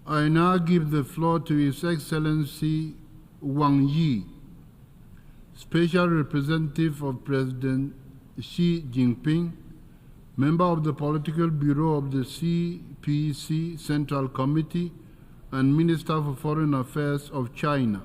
I now give the floor to His Excellency Wang, Special Representative of President Xi Jinping, member of the Political Bureau of the CPC Central Committee, and Minister for Foreign Affairs of China.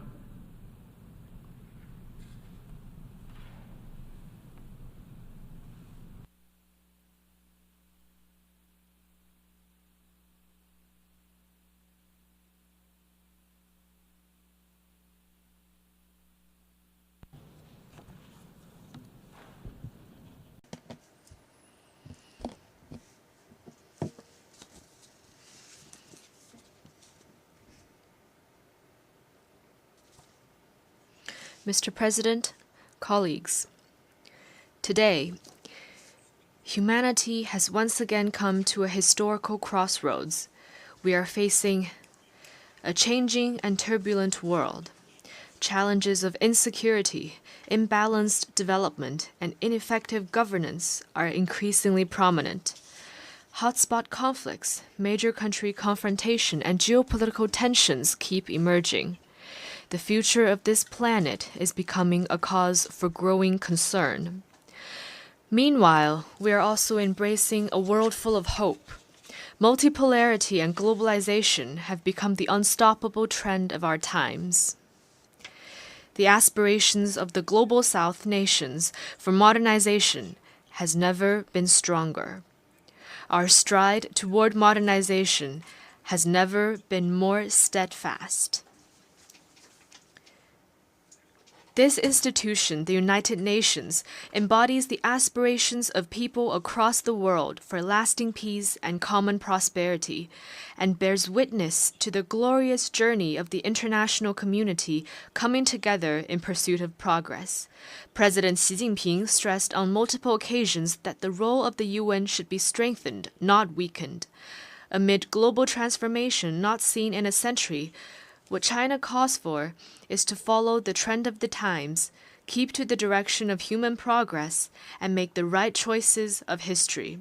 Mr. President, colleagues, today, humanity has once again come to a historical crossroads. We are facing a changing and turbulent world. Challenges of insecurity, imbalanced development, and ineffective governance are increasingly prominent. Hotspot conflicts, major country confrontation, and geopolitical tensions keep emerging. The future of this planet is becoming a cause for growing concern. Meanwhile, we are also embracing a world full of hope. Multipolarity and globalization have become the unstoppable trend of our times. The aspirations of the Global South nations for modernization has never been stronger. Our stride toward modernization has never been more steadfast. This institution, the United Nations, embodies the aspirations of people across the world for lasting peace and common prosperity, and bears witness to the glorious journey of the international community coming together in pursuit of progress. President Xi Jinping stressed on multiple occasions that the role of the UN should be strengthened, not weakened. Amid global transformation not seen in a century, what China calls for is to follow the trend of the times, keep to the direction of human progress, and make the right choices of history.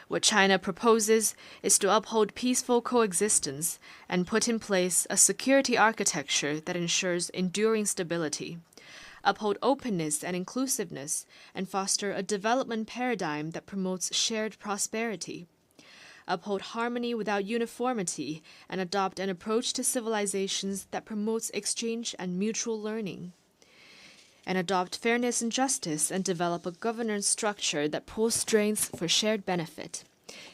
What China proposes is to uphold peaceful coexistence and put in place a security architecture that ensures enduring stability, uphold openness and inclusiveness, and foster a development paradigm that promotes shared prosperity, uphold harmony without uniformity, and adopt an approach to civilizations that promotes exchange and mutual learning, and adopt fairness and justice and develop a governance structure that pulls strengths for shared benefit.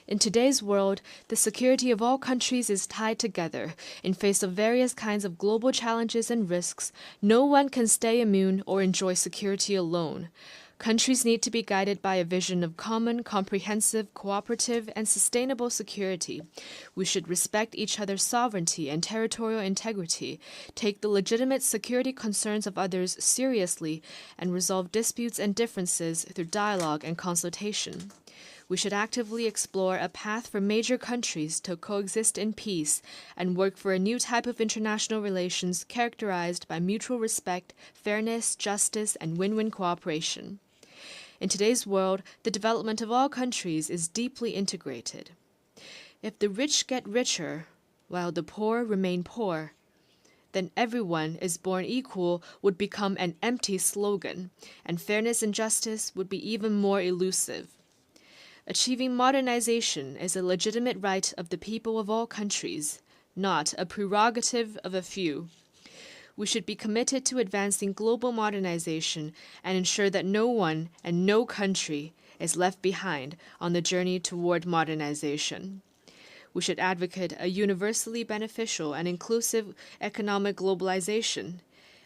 In today's world, the security of all countries is tied together. In face of various kinds of global challenges and risks, no one can stay immune or enjoy security alone. Countries need to be guided by a vision of common, comprehensive, cooperative, and sustainable security. We should respect each other's sovereignty and territorial integrity, take the legitimate security concerns of others seriously, and resolve disputes and differences through dialogue and consultation. We should actively explore a path for major countries to coexist in peace and work for a new type of international relations characterized by mutual respect, fairness, justice, and win-win cooperation. In today's world, the development of all countries is deeply integrated. If the rich get richer, while the poor remain poor, then everyone is born equal would become an empty slogan, and fairness and justice would be even more elusive. Achieving modernization is a legitimate right of the people of all countries, not a prerogative of a few. We should be committed to advancing global modernization and ensure that no one and no country is left behind on the journey toward modernization. We should advocate a universally beneficial and inclusive economic globalization,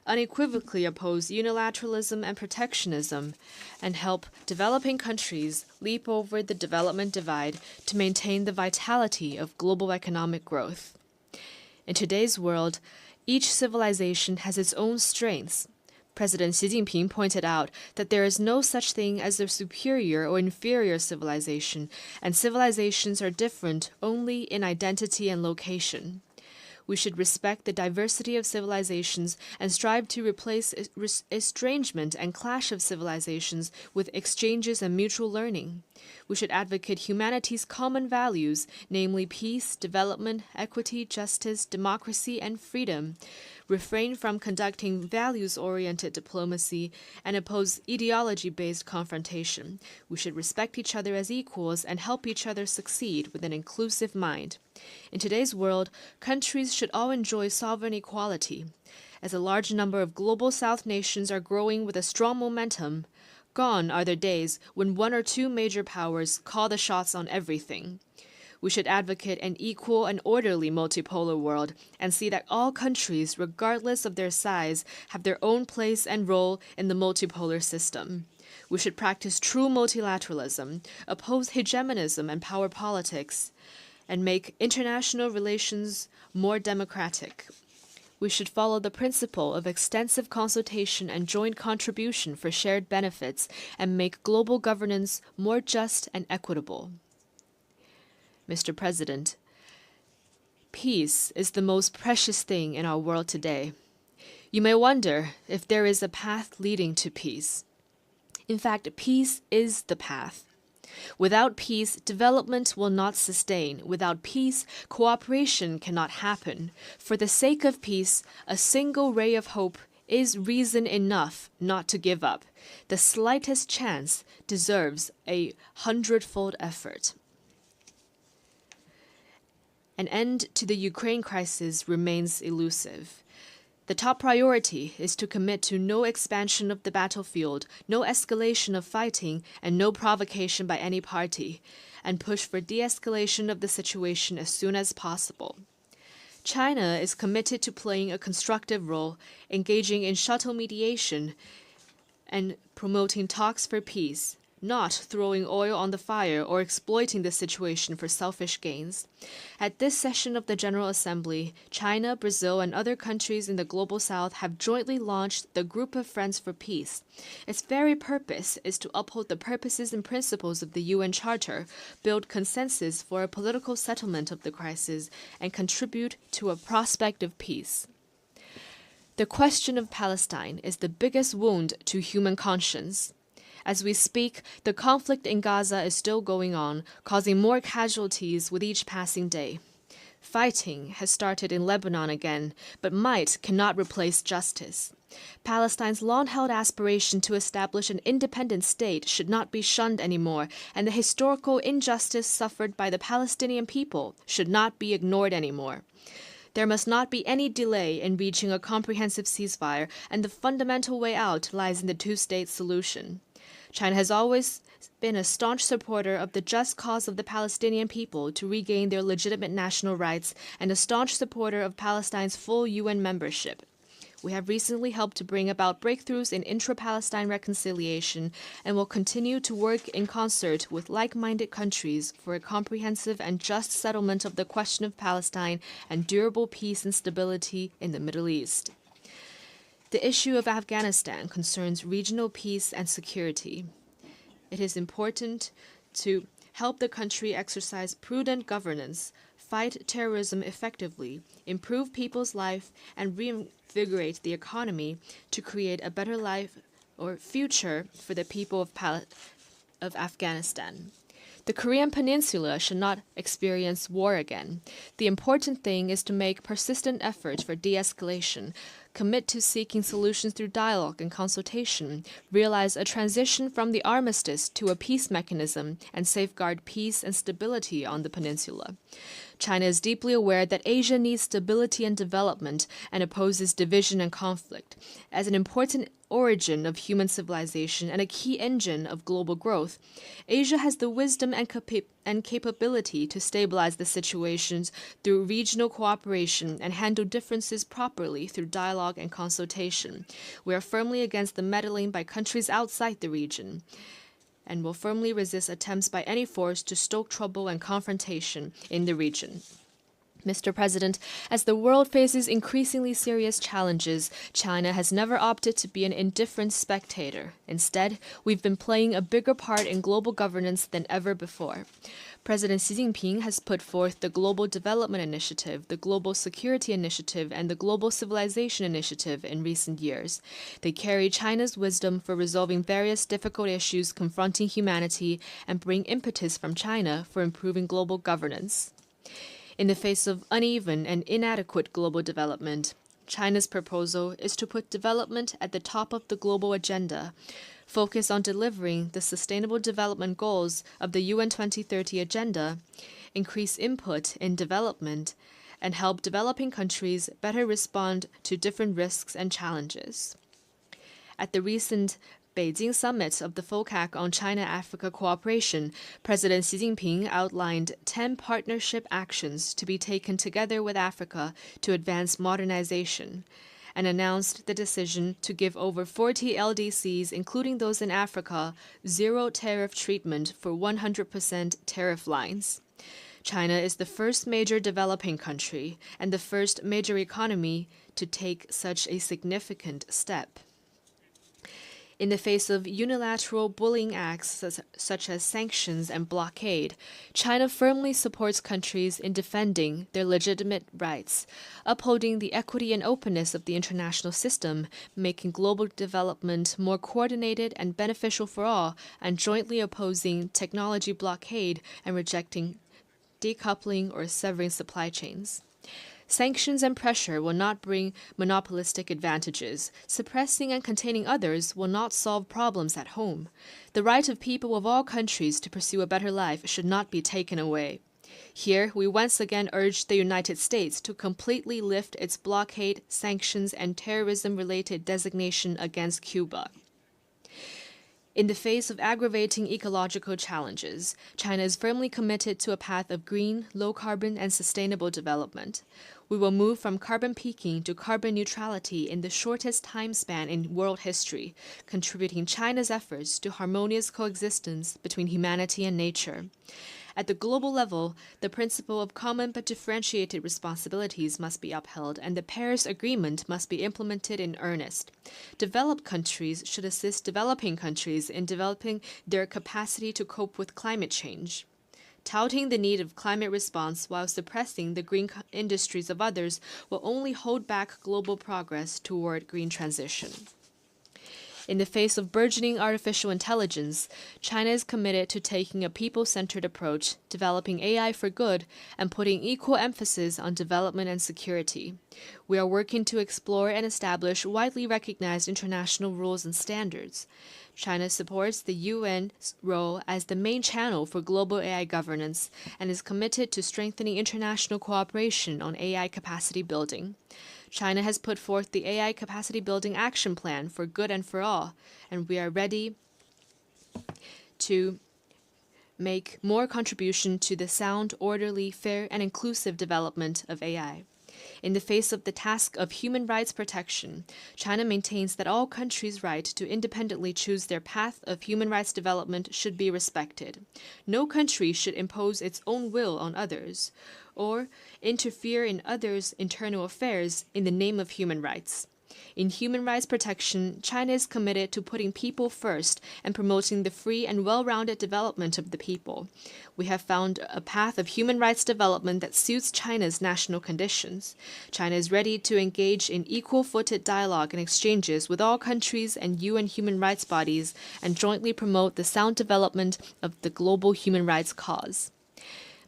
unequivocally oppose unilateralism and protectionism, and help developing countries leap over the development divide to maintain the vitality of global economic growth. In today's world, each civilization has its own strengths. President Xi Jinping pointed out that there is no such thing as a superior or inferior civilization, and civilizations are different only in identity and location. We should respect the diversity of civilizations and strive to replace estrangement and clash of civilizations with exchanges and mutual learning. We should advocate humanity's common values, namely peace, development, equity, justice, democracy, and freedom. Refrain from conducting values-oriented diplomacy and oppose ideology-based confrontation. We should respect each other as equals and help each other succeed with an inclusive mind. In today's world, countries should all enjoy sovereign equality. As a large number of global South nations are growing with a strong momentum, gone are the days when one or two major powers call the shots on everything. We should advocate an equal and orderly multipolar world and see that all countries, regardless of their size, have their own place and role in the multipolar system. We should practice true multilateralism, oppose hegemonism and power politics, and make international relations more democratic. We should follow the principle of extensive consultation and joint contribution for shared benefits and make global governance more just and equitable. Mr. President, peace is the most precious thing in our world today. You may wonder if there is a path leading to peace. In fact, peace is the path. Without peace, development will not sustain. Without peace, cooperation cannot happen. For the sake of peace, a single ray of hope is reason enough not to give up. The slightest chance deserves 100-fold effort. An end to the Ukraine crisis remains elusive. The top priority is to commit to no expansion of the battlefield, no escalation of fighting, and no provocation by any party, and push for de-escalation of the situation as soon as possible. China is committed to playing a constructive role, engaging in shuttle mediation and promoting talks for peace, not throwing oil on the fire or exploiting the situation for selfish gains. At this session of the General Assembly, China, Brazil, and other countries in the Global South have jointly launched the Group of Friends for Peace. Its very purpose is to uphold the purposes and principles of the UN Charter, build consensus for a political settlement of the crisis, and contribute to a prospect of peace. The question of Palestine is the biggest wound to human conscience. As we speak, the conflict in Gaza is still going on, causing more casualties with each passing day. Fighting has started in Lebanon again, but might cannot replace justice. Palestine's long-held aspiration to establish an independent state should not be shunned anymore, and the historical injustice suffered by the Palestinian people should not be ignored anymore. There must not be any delay in reaching a comprehensive ceasefire, and the fundamental way out lies in the two-state solution. China has always been a staunch supporter of the just cause of the Palestinian people to regain their legitimate national rights and a staunch supporter of Palestine's full UN membership. We have recently helped to bring about breakthroughs in intra-Palestine reconciliation and will continue to work in concert with like-minded countries for a comprehensive and just settlement of the question of Palestine and durable peace and stability in the Middle East. The issue of Afghanistan concerns regional peace and security. It is important to help the country exercise prudent governance, fight terrorism effectively, improve people's life, and reinvigorate the economy to create a better life or future for the people of Afghanistan. The Korean Peninsula should not experience war again. The important thing is to make persistent efforts for de-escalation, commit to seeking solutions through dialogue and consultation, realize a transition from the armistice to a peace mechanism, and safeguard peace and stability on the peninsula. China is deeply aware that Asia needs stability and development and opposes division and conflict. As an important origin of human civilization and a key engine of global growth, Asia has the wisdom and capability to stabilize the situations through regional cooperation and handle differences properly through dialogue and consultation. We are firmly against the meddling by countries outside the region, and will firmly resist attempts by any force to stoke trouble and confrontation in the region. Mr. President, as the world faces increasingly serious challenges, China has never opted to be an indifferent spectator. Instead, we've been playing a bigger part in global governance than ever before. President Xi Jinping has put forth the Global Development Initiative, the Global Security Initiative, and the Global Civilization Initiative in recent years. They carry China's wisdom for resolving various difficult issues confronting humanity and bring impetus from China for improving global governance. In the face of uneven and inadequate global development, China's proposal is to put development at the top of the global agenda, focus on delivering the Sustainable Development Goals of the UN 2030 Agenda, increase input in development, and help developing countries better respond to different risks and challenges. At the recent Beijing summit of the FOCAC on China-Africa cooperation, President Xi Jinping outlined 10 partnership actions to be taken together with Africa to advance modernization, and announced the decision to give over 40 LDCs, including those in Africa, zero tariff treatment for 100% tariff lines. China is the first major developing country and the first major economy to take such a significant step. In the face of unilateral bullying acts such as sanctions and blockade, China firmly supports countries in defending their legitimate rights, upholding the equity and openness of the international system, making global development more coordinated and beneficial for all, and jointly opposing technology blockade and rejecting decoupling or severing supply chains. Sanctions and pressure will not bring monopolistic advantages. Suppressing and containing others will not solve problems at home. The right of people of all countries to pursue a better life should not be taken away. Here, we once again urge the United States to completely lift its blockade, sanctions, and terrorism-related designation against Cuba. In the face of aggravating ecological challenges, China is firmly committed to a path of green, low-carbon, and sustainable development. We will move from carbon peaking to carbon neutrality in the shortest time span in world history, contributing China's efforts to harmonious coexistence between humanity and nature. At the global level, the principle of common but differentiated responsibilities must be upheld, and the Paris Agreement must be implemented in earnest. Developed countries should assist developing countries in developing their capacity to cope with climate change. Touting the need of climate response while suppressing the green industries of others will only hold back global progress toward green transition. In the face of burgeoning artificial intelligence, China is committed to taking a people-centered approach, developing AI for good, and putting equal emphasis on development and security. We are working to explore and establish widely recognized international rules and standards. China supports the UN's role as the main channel for global AI governance and is committed to strengthening international cooperation on AI capacity building. China has put forth the AI Capacity Building Action Plan for Good and for All, and we are ready to make more contribution to the sound, orderly, fair, and inclusive development of AI. In the face of the task of human rights protection, China maintains that all countries' right to independently choose their path of human rights development should be respected. No country should impose its own will on others or interfere in others' internal affairs in the name of human rights. In human rights protection, China is committed to putting people first and promoting the free and well-rounded development of the people. We have found a path of human rights development that suits China's national conditions. China is ready to engage in equal-footed dialogue and exchanges with all countries and UN human rights bodies and jointly promote the sound development of the global human rights cause.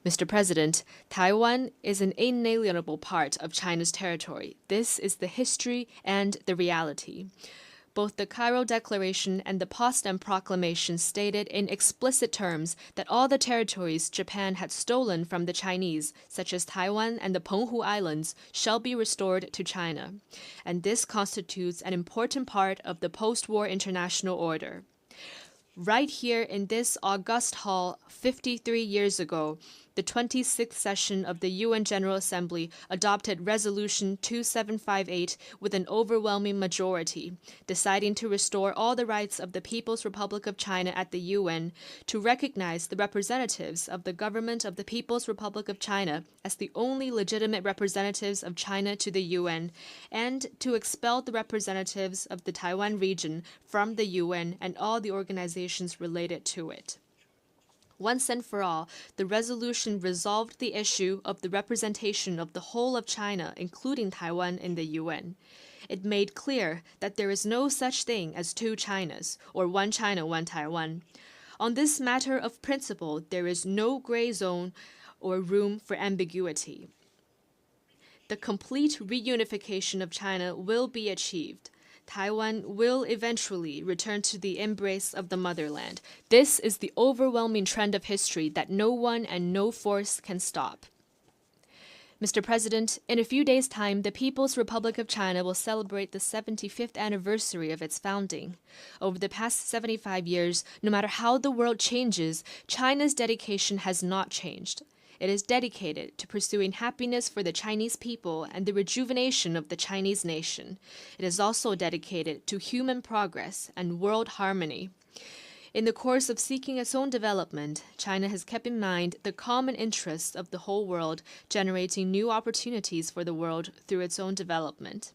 Mr. President, Taiwan is an inalienable part of China's territory. This is the history and the reality. Both the Cairo Declaration and the Potsdam Proclamation stated in explicit terms that all the territories Japan had stolen from the Chinese, such as Taiwan and the Penghu Islands, shall be restored to China. And this constitutes an important part of the post-war international order. Right here in this august hall 53 years ago, the 26th session of the UN General Assembly adopted Resolution 2758 with an overwhelming majority, deciding to restore all the rights of the People's Republic of China at the UN, to recognize the representatives of the government of the People's Republic of China as the only legitimate representatives of China to the UN, and to expel the representatives of the Taiwan region from the UN and all the organizations related to it. Once and for all, the resolution resolved the issue of the representation of the whole of China, including Taiwan, in the UN. It made clear that there is no such thing as two Chinas, or one China, one Taiwan. On this matter of principle, there is no gray zone or room for ambiguity. The complete reunification of China will be achieved. Taiwan will eventually return to the embrace of the motherland. This is the overwhelming trend of history that no one and no force can stop. Mr. President, in a few days' time, the People's Republic of China will celebrate the 75th anniversary of its founding. Over the past 75 years, no matter how the world changes, China's dedication has not changed. It is dedicated to pursuing happiness for the Chinese people and the rejuvenation of the Chinese nation. It is also dedicated to human progress and world harmony. In the course of seeking its own development, China has kept in mind the common interests of the whole world, generating new opportunities for the world through its own development.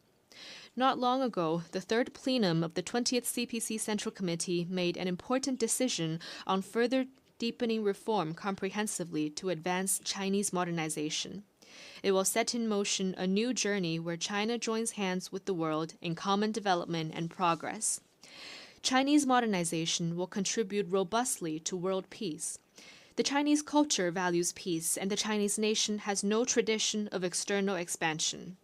Not long ago, the third plenum of the 20th CPC Central Committee made an important decision on further deepening reform comprehensively to advance Chinese modernization. It will set in motion a new journey where China joins hands with the world in common development and progress. Chinese modernization will contribute robustly to world peace. The Chinese culture values peace, and the Chinese nation has no tradition of external expansion.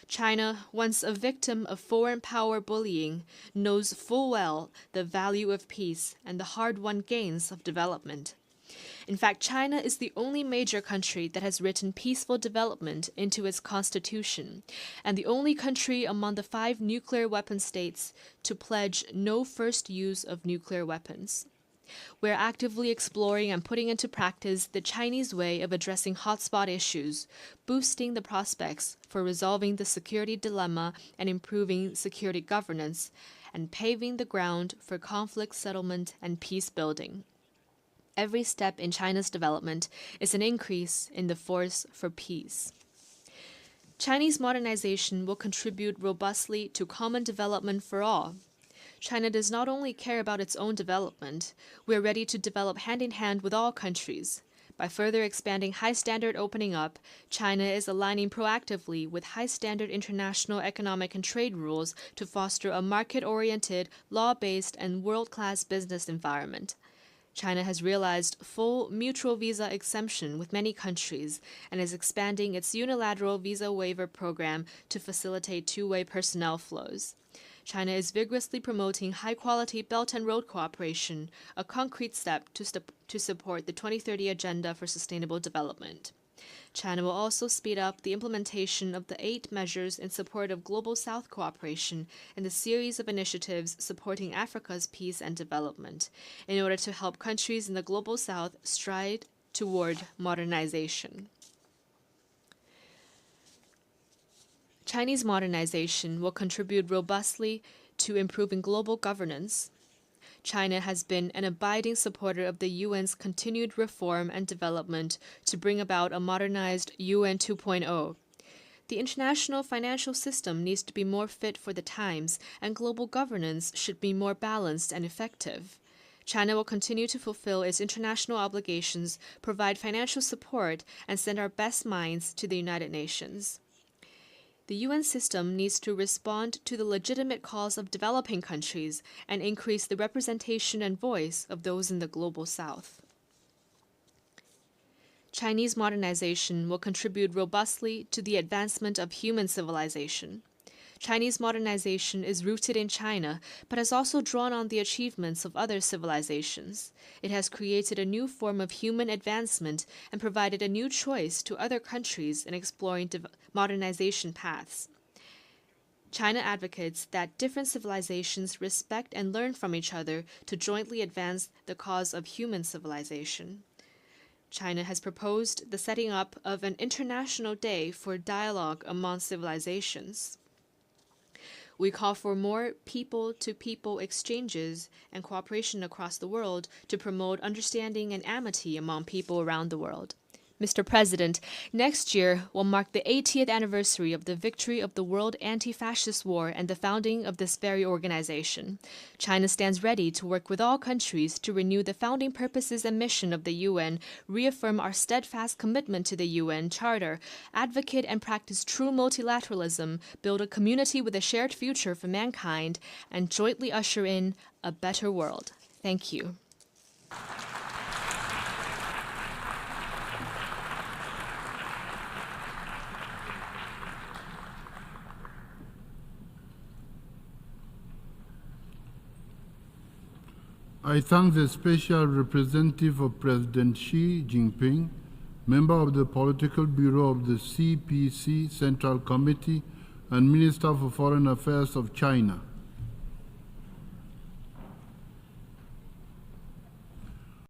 China, once a victim of foreign power bullying, knows full well the value of peace and the hard-won gains of development. In fact, China is the only major country that has written peaceful development into its constitution, and the only country among the 5 nuclear weapon states to pledge no first use of nuclear weapons. We're actively exploring and putting into practice the Chinese way of addressing hotspot issues, boosting the prospects for resolving the security dilemma and improving security governance, and paving the ground for conflict settlement and peace building. Every step in China's development is an increase in the force for peace. Chinese modernization will contribute robustly to common development for all. China does not only care about its own development, we are ready to develop hand-in-hand with all countries. By further expanding high-standard opening up, China is aligning proactively with high-standard international economic and trade rules to foster a market-oriented, law-based, and world-class business environment. China has realized full mutual visa exemption with many countries and is expanding its unilateral visa waiver program to facilitate two-way personnel flows. China is vigorously promoting high-quality Belt and Road cooperation, a concrete step to support the 2030 Agenda for Sustainable Development. China will also speed up the implementation of the 8 measures in support of Global South cooperation and the series of initiatives supporting Africa's peace and development, in order to help countries in the Global South stride toward modernization. Chinese modernization will contribute robustly to improving global governance. China has been an abiding supporter of the UN's continued reform and development to bring about a modernized UN 2.0. The international financial system needs to be more fit for the times, and global governance should be more balanced and effective. China will continue to fulfill its international obligations, provide financial support, and send our best minds to the United Nations. The UN system needs to respond to the legitimate calls of developing countries and increase the representation and voice of those in the Global South. Chinese modernization will contribute robustly to the advancement of human civilization. Chinese modernization is rooted in China, but has also drawn on the achievements of other civilizations. It has created a new form of human advancement and provided a new choice to other countries in exploring modernization paths. China advocates that different civilizations respect and learn from each other to jointly advance the cause of human civilization. China has proposed the setting up of an international day for dialogue among civilizations. We call for more people-to-people exchanges and cooperation across the world to promote understanding and amity among people around the world. Mr. President, next year will mark the 80th anniversary of the victory of the World Anti-Fascist War and the founding of this very organization. China stands ready to work with all countries to renew the founding purposes and mission of the UN, reaffirm our steadfast commitment to the UN Charter, advocate and practice true multilateralism, build a community with a shared future for mankind, and jointly usher in a better world. Thank you. I thank the Special Representative of President Xi Jinping, member of the Political Bureau of the CPC Central Committee, and Minister for Foreign Affairs of China,